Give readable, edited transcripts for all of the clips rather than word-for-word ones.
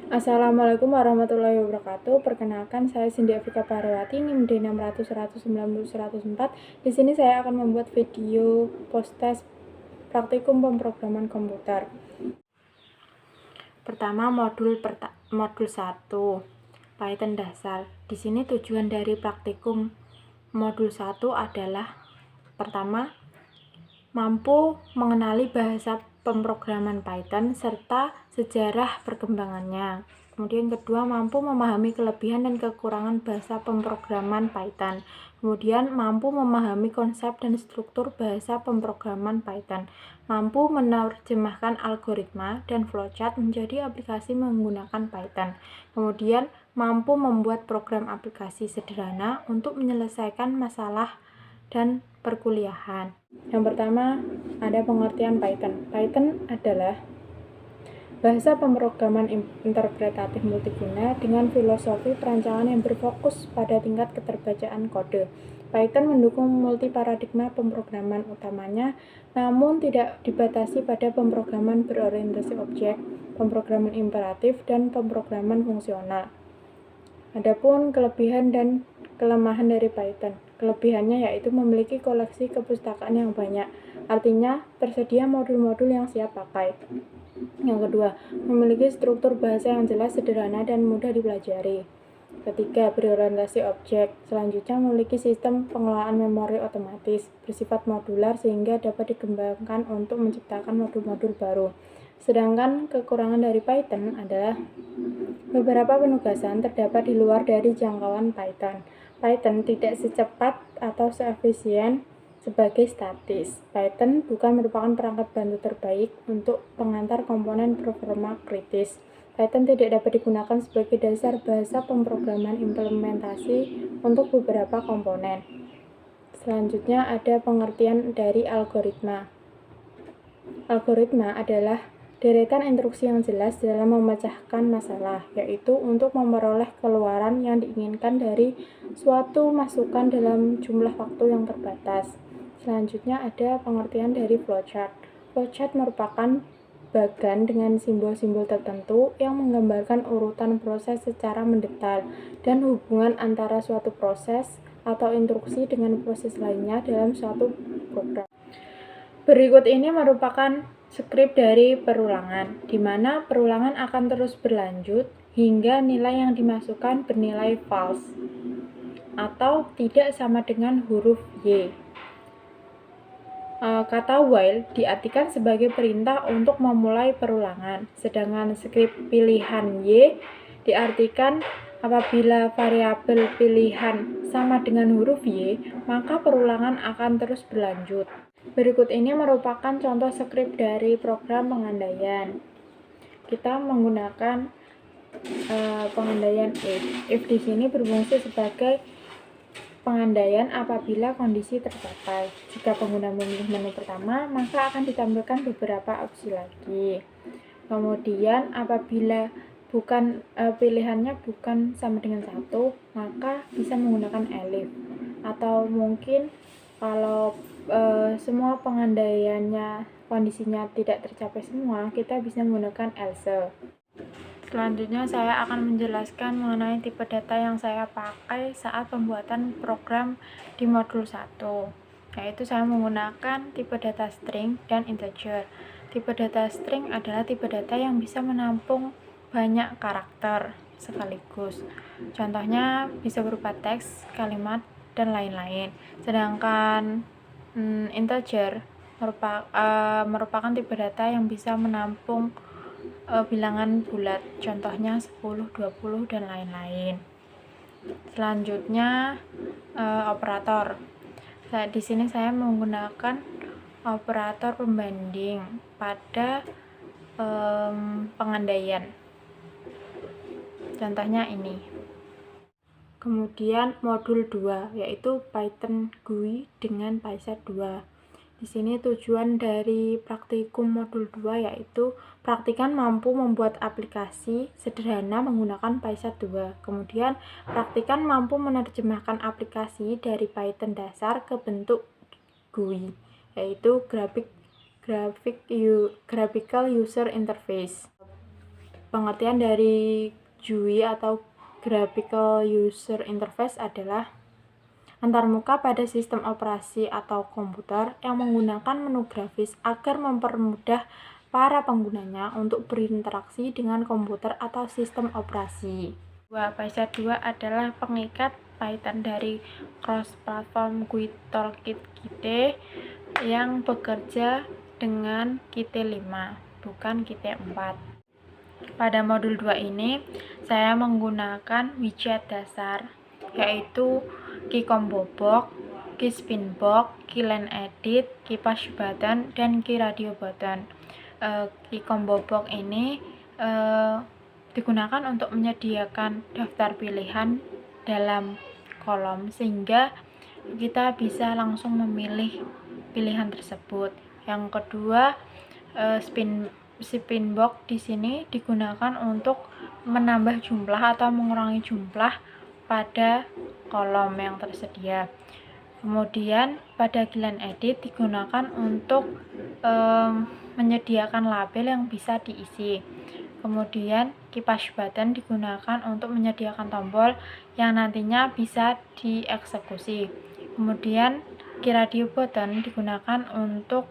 Assalamualaikum warahmatullahi wabarakatuh. Perkenalkan, saya Cindy Afrika Parawati, NIM D600 190 104. Di sini saya akan membuat video post-test praktikum pemrograman komputer. Pertama, modul 1, Python dasar. Di sini tujuan dari praktikum modul 1 adalah pertama, mampu mengenali bahasa pemrograman Python serta sejarah perkembangannya. Kemudian kedua, mampu memahami kelebihan dan kekurangan bahasa pemrograman Python. Kemudian mampu memahami konsep dan struktur bahasa pemrograman Python. Mampu menerjemahkan algoritma dan flowchart menjadi aplikasi menggunakan Python. Kemudian mampu membuat program aplikasi sederhana untuk menyelesaikan masalah dan perkuliahan. Yang pertama, ada pengertian Python. Python adalah bahasa pemrograman interpretatif multiguna dengan filosofi perancangan yang berfokus pada tingkat keterbacaan kode. Python mendukung multi-paradigma pemrograman utamanya, namun tidak dibatasi pada pemrograman berorientasi objek, pemrograman imperatif, dan pemrograman fungsional. Adapun kelebihan dan kelemahan dari Python. Kelebihannya yaitu memiliki koleksi kepustakaan yang banyak, artinya tersedia modul-modul yang siap pakai. Yang kedua, memiliki struktur bahasa yang jelas, sederhana, dan mudah dipelajari. Ketiga, berorientasi objek. Selanjutnya, memiliki sistem pengelolaan memori otomatis, bersifat modular sehingga dapat dikembangkan untuk menciptakan modul-modul baru. Sedangkan kekurangan dari Python adalah beberapa penugasan terdapat di luar dari jangkauan Python. Python tidak secepat atau seefisien sebagai statis. Python bukan merupakan perangkat bantu terbaik untuk pengantar komponen performa kritis. Python tidak dapat digunakan sebagai dasar bahasa pemrograman implementasi untuk beberapa komponen. Selanjutnya ada pengertian dari algoritma. Algoritma adalah deretan instruksi yang jelas dalam memecahkan masalah, yaitu untuk memperoleh keluaran yang diinginkan dari suatu masukan dalam jumlah waktu yang terbatas. Selanjutnya ada pengertian dari flowchart. Flowchart merupakan bagan dengan simbol-simbol tertentu yang menggambarkan urutan proses secara mendetail dan hubungan antara suatu proses atau instruksi dengan proses lainnya dalam suatu program. Berikut ini merupakan skrip dari perulangan, di mana perulangan akan terus berlanjut hingga nilai yang dimasukkan bernilai false atau tidak sama dengan huruf Y. Kata while diartikan sebagai perintah untuk memulai perulangan, sedangkan skrip pilihan Y diartikan apabila variabel pilihan sama dengan huruf Y, maka perulangan akan terus berlanjut. Berikut ini merupakan contoh skrip dari program pengandaian. Kita menggunakan pengandaian if. If di sini berfungsi sebagai pengandaian apabila kondisi tercapai. Jika pengguna memilih menu pertama, maka akan ditampilkan beberapa opsi lagi. Kemudian apabila pilihannya bukan sama dengan 1, maka bisa menggunakan elif. Atau mungkin kalau semua pengandaiannya kondisinya tidak tercapai semua, kita bisa menggunakan else. Selanjutnya saya akan menjelaskan mengenai tipe data yang saya pakai saat pembuatan program di modul 1, yaitu saya menggunakan tipe data string dan integer. Tipe data string adalah tipe data yang bisa menampung banyak karakter sekaligus. Contohnya bisa berupa teks, kalimat, dan lain-lain. Sedangkan integer merupakan tipe data yang bisa menampung bilangan bulat, contohnya 10, 20, dan lain-lain. Selanjutnya operator. Di sini saya menggunakan operator pembanding pada pengandaian. Contohnya ini. Kemudian modul 2 yaitu Python GUI dengan PySet 2. Di sini tujuan dari praktikum modul 2 yaitu praktikan mampu membuat aplikasi sederhana menggunakan PySet 2. Kemudian praktikan mampu menerjemahkan aplikasi dari Python dasar ke bentuk GUI, yaitu Graphical User Interface. Pengertian dari GUI atau Graphical User Interface adalah antarmuka pada sistem operasi atau komputer yang menggunakan menu grafis agar mempermudah para penggunanya untuk berinteraksi dengan komputer atau sistem operasi. Bicep 2 adalah pengikat Python dari cross-platform GUI Toolkit Qt yang bekerja dengan Qt 5, bukan Qt 4. Pada modul 2 ini, saya menggunakan widget dasar, yaitu Key Combo Box, Key Spin Box, Key Line Edit, Key Push Button, dan Key Radio Button. Key Combo Box ini digunakan untuk menyediakan daftar pilihan dalam kolom sehingga kita bisa langsung memilih pilihan tersebut. Yang kedua, spin box di sini digunakan untuk menambah jumlah atau mengurangi jumlah pada kolom yang tersedia. Kemudian pada Line Edit digunakan untuk menyediakan label yang bisa diisi. Kemudian Key Push Button digunakan untuk menyediakan tombol yang nantinya bisa dieksekusi. Kemudian Key Radio Button digunakan untuk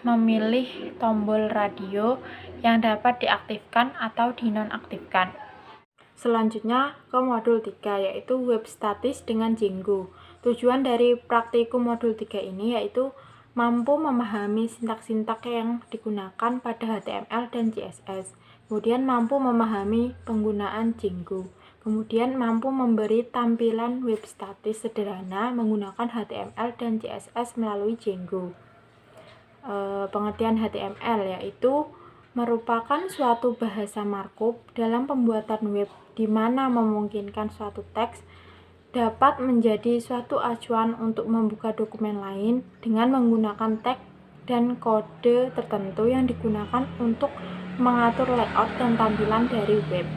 memilih tombol radio yang dapat diaktifkan atau dinonaktifkan. Selanjutnya ke modul 3, yaitu Web Statis dengan Django. Tujuan dari praktikum modul 3 ini yaitu mampu memahami sintak-sintak yang digunakan pada HTML dan CSS, kemudian mampu memahami penggunaan Django, kemudian mampu memberi tampilan web statis sederhana menggunakan HTML dan CSS melalui Django. Pengertian HTML yaitu merupakan suatu bahasa markup dalam pembuatan web di mana memungkinkan suatu teks dapat menjadi suatu acuan untuk membuka dokumen lain dengan menggunakan tag dan kode tertentu yang digunakan untuk mengatur layout dan tampilan dari web.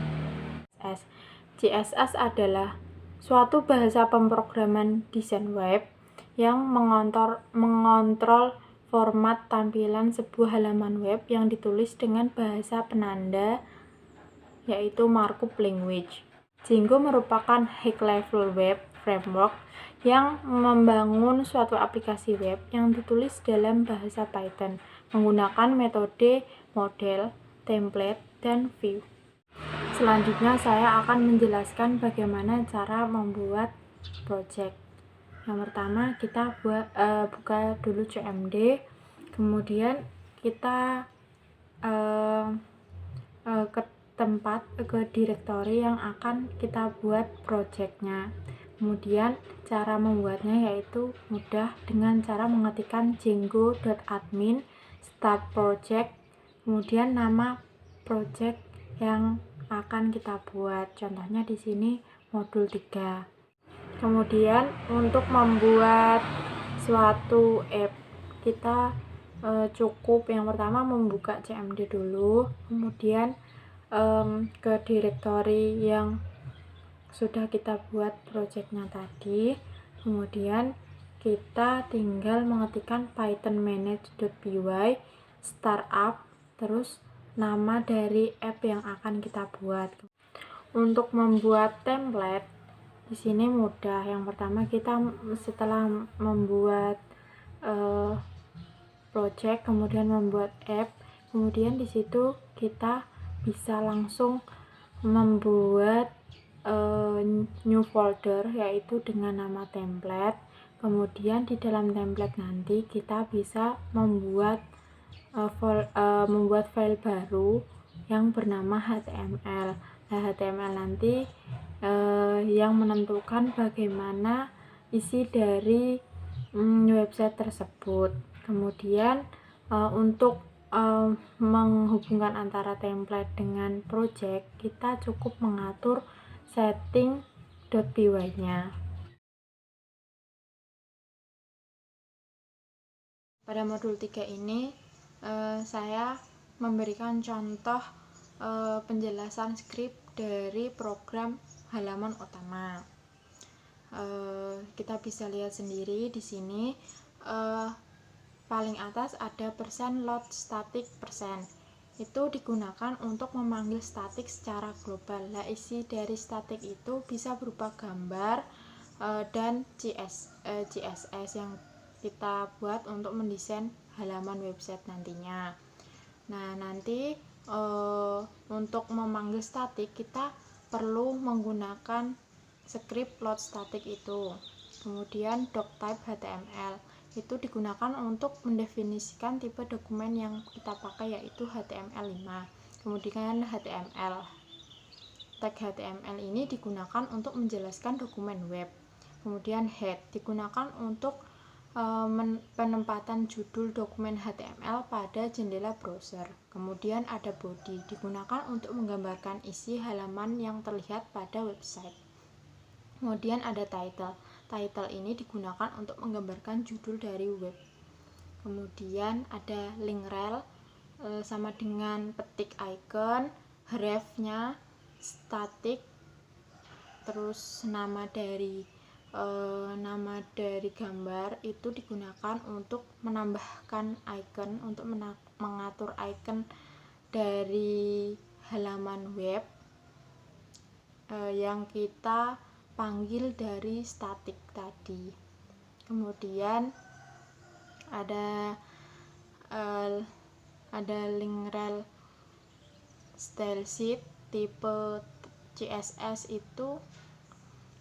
CSS adalah suatu bahasa pemrograman desain web yang mengontrol format tampilan sebuah halaman web yang ditulis dengan bahasa penanda, yaitu markup language. Django merupakan high-level web framework yang membangun suatu aplikasi web yang ditulis dalam bahasa Python menggunakan metode model, template, dan view. Selanjutnya saya akan menjelaskan bagaimana cara membuat project. Yang pertama kita buka dulu CMD, kemudian kita ke direktori yang akan kita buat projectnya. Kemudian cara membuatnya yaitu mudah dengan cara mengetikkan django.admin start project, kemudian nama project yang akan kita buat. Contohnya di sini modul 3. Kemudian untuk membuat suatu app kita cukup yang pertama membuka CMD dulu, kemudian ke direktori yang sudah kita buat projectnya tadi, kemudian kita tinggal mengetikkan python manage.py startup, terus nama dari app yang akan kita buat. Untuk membuat template di sini mudah. Yang pertama kita setelah membuat project, kemudian membuat app, kemudian di situ kita bisa langsung membuat new folder yaitu dengan nama template. Kemudian di dalam template nanti kita bisa membuat file baru yang bernama HTML. Nah, HTML nanti yang menentukan bagaimana isi dari website tersebut. Kemudian untuk menghubungkan antara template dengan project, kita cukup mengatur setting.py-nya. Pada modul 3 ini saya memberikan contoh penjelasan skrip dari program halaman utama. Kita bisa lihat sendiri di sini paling atas ada %load static %, itu digunakan untuk memanggil statik secara global. Nah, isi dari statik itu bisa berupa gambar dan CSS yang kita buat untuk mendesain halaman website nantinya. Nah, nanti untuk memanggil statik kita perlu menggunakan script load static itu. Kemudian doctype HTML itu digunakan untuk mendefinisikan tipe dokumen yang kita pakai, yaitu HTML5. Kemudian HTML, tag HTML ini digunakan untuk menjelaskan dokumen web. Kemudian head digunakan untuk penempatan judul dokumen HTML pada jendela browser. Kemudian ada body digunakan untuk menggambarkan isi halaman yang terlihat pada website. Kemudian ada title. Title ini digunakan untuk menggambarkan judul dari web. Kemudian ada link rel, sama dengan petik icon, href-nya, static, terus nama dari gambar itu digunakan untuk menambahkan icon, untuk mengatur icon dari halaman web yang kita panggil dari statik tadi. Kemudian ada link rel style sheet tipe CSS itu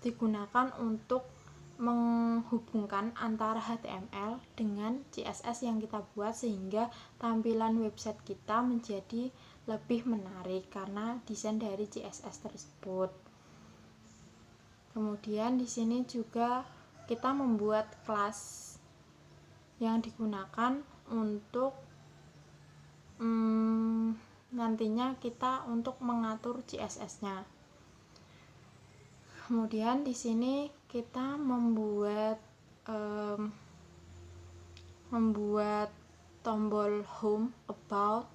digunakan untuk menghubungkan antara HTML dengan CSS yang kita buat, sehingga tampilan website kita menjadi lebih menarik karena desain dari CSS tersebut. Kemudian di sini juga kita membuat kelas yang digunakan untuk nantinya kita untuk mengatur CSS-nya. Kemudian di sini kita membuat tombol home, about,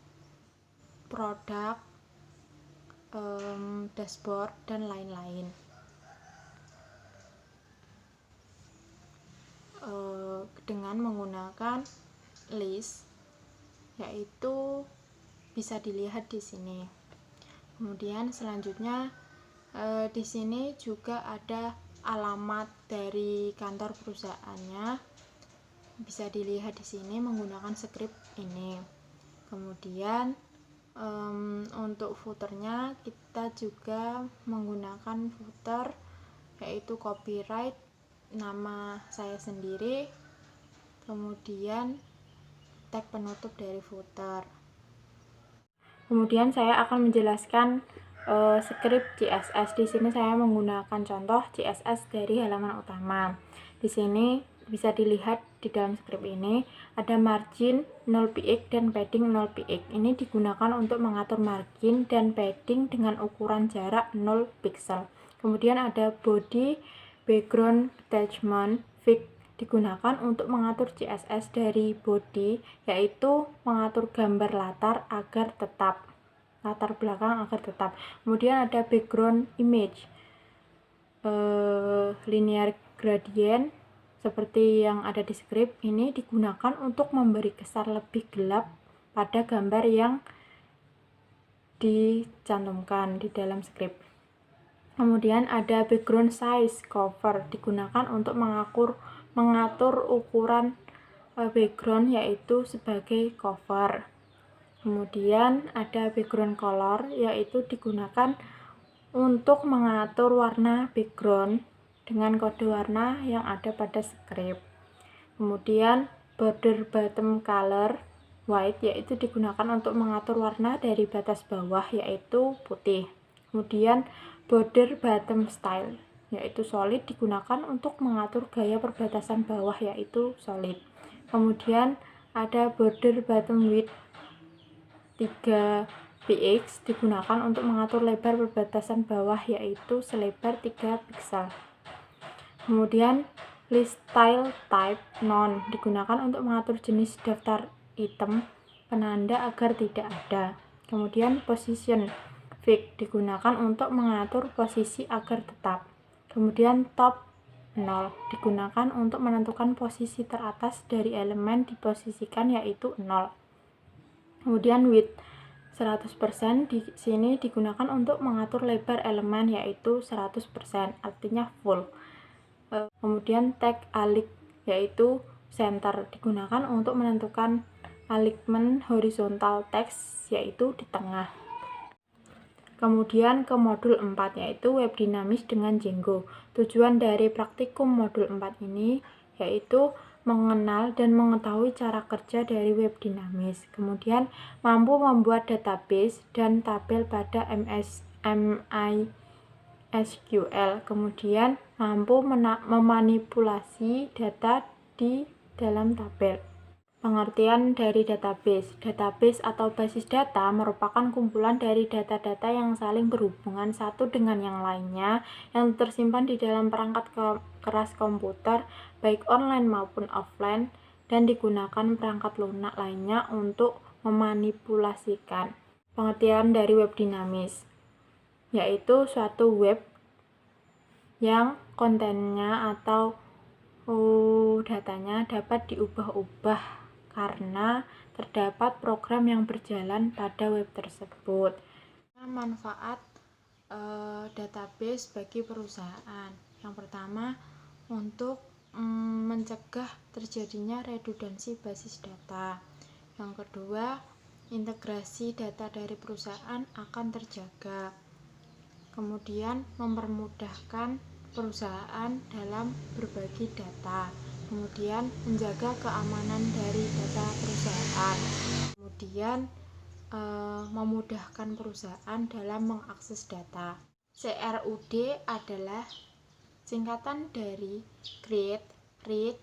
product, dashboard, dan lain-lain. Dengan menggunakan list, yaitu bisa dilihat di sini. Kemudian selanjutnya di sini juga ada alamat dari kantor perusahaannya, bisa dilihat di sini menggunakan script ini. Kemudian untuk footernya kita juga menggunakan footer, yaitu copyright, nama saya sendiri, kemudian tag penutup dari footer. Kemudian saya akan menjelaskan script CSS. Di sini saya menggunakan contoh CSS dari halaman utama. Di sini bisa dilihat di dalam script ini ada margin 0 px dan padding 0 px. Ini digunakan untuk mengatur margin dan padding dengan ukuran jarak 0 pixel. Kemudian ada body, background, attachment, fig digunakan untuk mengatur CSS dari body, yaitu mengatur gambar latar belakang agar tetap. Kemudian ada background image, linear gradient seperti yang ada di script ini digunakan untuk memberi kesan lebih gelap pada gambar yang dicantumkan di dalam script. Kemudian ada background size cover digunakan untuk mengatur ukuran background, yaitu sebagai cover. Kemudian ada background color, yaitu digunakan untuk mengatur warna background dengan kode warna yang ada pada script. Kemudian border bottom color white, yaitu digunakan untuk mengatur warna dari batas bawah, yaitu putih. Kemudian border bottom style, yaitu solid, digunakan untuk mengatur gaya perbatasan bawah, yaitu solid. Kemudian ada border bottom width 3 px digunakan untuk mengatur lebar perbatasan bawah, yaitu selebar 3 pixel. Kemudian list style type none digunakan untuk mengatur jenis daftar item penanda agar tidak ada. Kemudian position fig digunakan untuk mengatur posisi agar tetap. Kemudian top 0 digunakan untuk menentukan posisi teratas dari elemen diposisikan, yaitu 0. Kemudian width 100% di sini digunakan untuk mengatur lebar elemen, yaitu 100%, artinya full. Kemudian tag alik, yaitu center, digunakan untuk menentukan alignment horizontal teks, yaitu di tengah. Kemudian ke modul 4, yaitu web dinamis dengan Django. Tujuan dari praktikum modul 4 ini yaitu mengenal dan mengetahui cara kerja dari web dinamis. Kemudian mampu membuat database dan tabel pada MySQL. Kemudian mampu memanipulasi data di dalam tabel. Pengertian dari database. Database atau basis data merupakan kumpulan dari data-data yang saling berhubungan satu dengan yang lainnya yang tersimpan di dalam perangkat keras komputer, baik online maupun offline, dan digunakan perangkat lunak lainnya untuk memanipulasikan. Pengertian dari web dinamis, yaitu suatu web yang kontennya atau datanya dapat diubah-ubah karena terdapat program yang berjalan pada web tersebut. Manfaat database bagi perusahaan. Yang pertama, untuk mencegah terjadinya redundansi basis data. Yang kedua, integrasi data dari perusahaan akan terjaga. Kemudian mempermudahkan perusahaan dalam berbagi data. Kemudian menjaga keamanan dari data perusahaan. Kemudian memudahkan perusahaan dalam mengakses data. CRUD adalah singkatan dari create, read,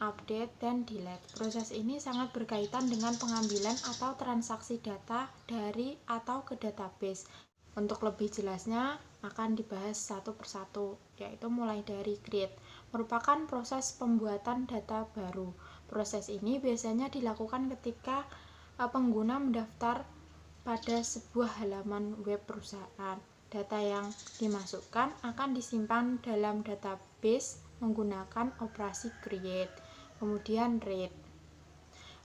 update, dan delete. Proses ini sangat berkaitan dengan pengambilan atau transaksi data dari atau ke database. Untuk lebih jelasnya akan dibahas satu persatu, yaitu mulai dari create, merupakan proses pembuatan data baru. Proses ini biasanya dilakukan ketika pengguna mendaftar pada sebuah halaman web perusahaan. Data yang dimasukkan akan disimpan dalam database menggunakan operasi create. Kemudian read.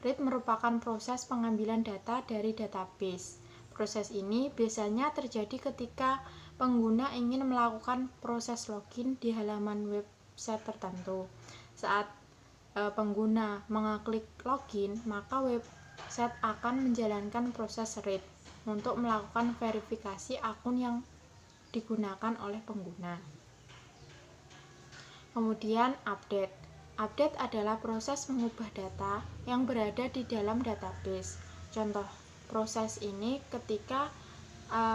Read merupakan proses pengambilan data dari database. Proses ini biasanya terjadi ketika pengguna ingin melakukan proses login di halaman website tertentu. Saat pengguna mengeklik login, maka website akan menjalankan proses read untuk melakukan verifikasi akun yang digunakan oleh pengguna. Kemudian update. Update adalah proses mengubah data yang berada di dalam database. Contoh proses ini ketika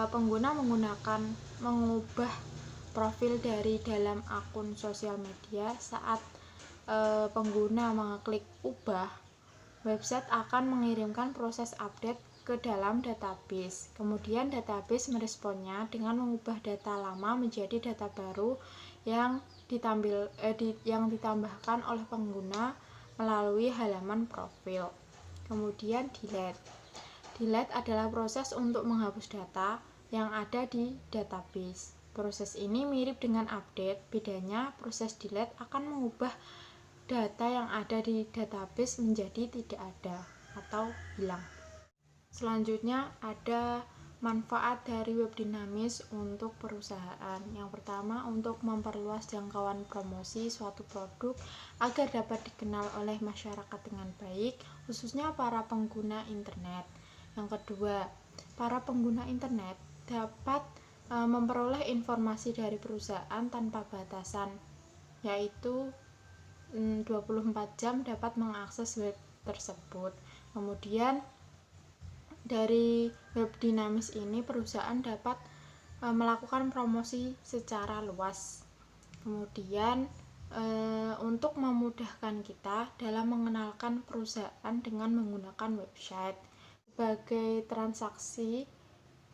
pengguna mengubah profil dari dalam akun sosial media. Saat pengguna mengeklik ubah, website akan mengirimkan proses update ke dalam database. Kemudian database meresponnya dengan mengubah data lama menjadi data baru yang ditambahkan oleh pengguna melalui halaman profil. Kemudian delete. Delete adalah proses untuk menghapus data yang ada di database. Proses ini mirip dengan update, bedanya proses delete akan mengubah data yang ada di database menjadi tidak ada atau hilang. Selanjutnya ada manfaat dari web dinamis untuk perusahaan. Yang pertama, untuk memperluas jangkauan promosi suatu produk agar dapat dikenal oleh masyarakat dengan baik, khususnya para pengguna internet. Yang kedua, para pengguna internet dapat memperoleh informasi dari perusahaan tanpa batasan, yaitu 24 jam dapat mengakses web tersebut. Kemudian dari web dinamis ini perusahaan dapat melakukan promosi secara luas. Kemudian untuk memudahkan kita dalam mengenalkan perusahaan dengan menggunakan website sebagai transaksi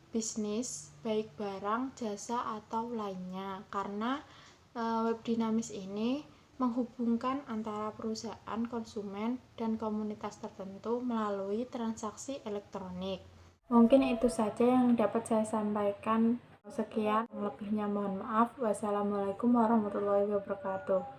bisnis baik barang, jasa, atau lainnya, karena web dinamis ini menghubungkan antara perusahaan, konsumen, dan komunitas tertentu melalui transaksi elektronik. Mungkin itu saja yang dapat saya sampaikan. Sekian, lebihnya mohon maaf. Wassalamualaikum warahmatullahi wabarakatuh.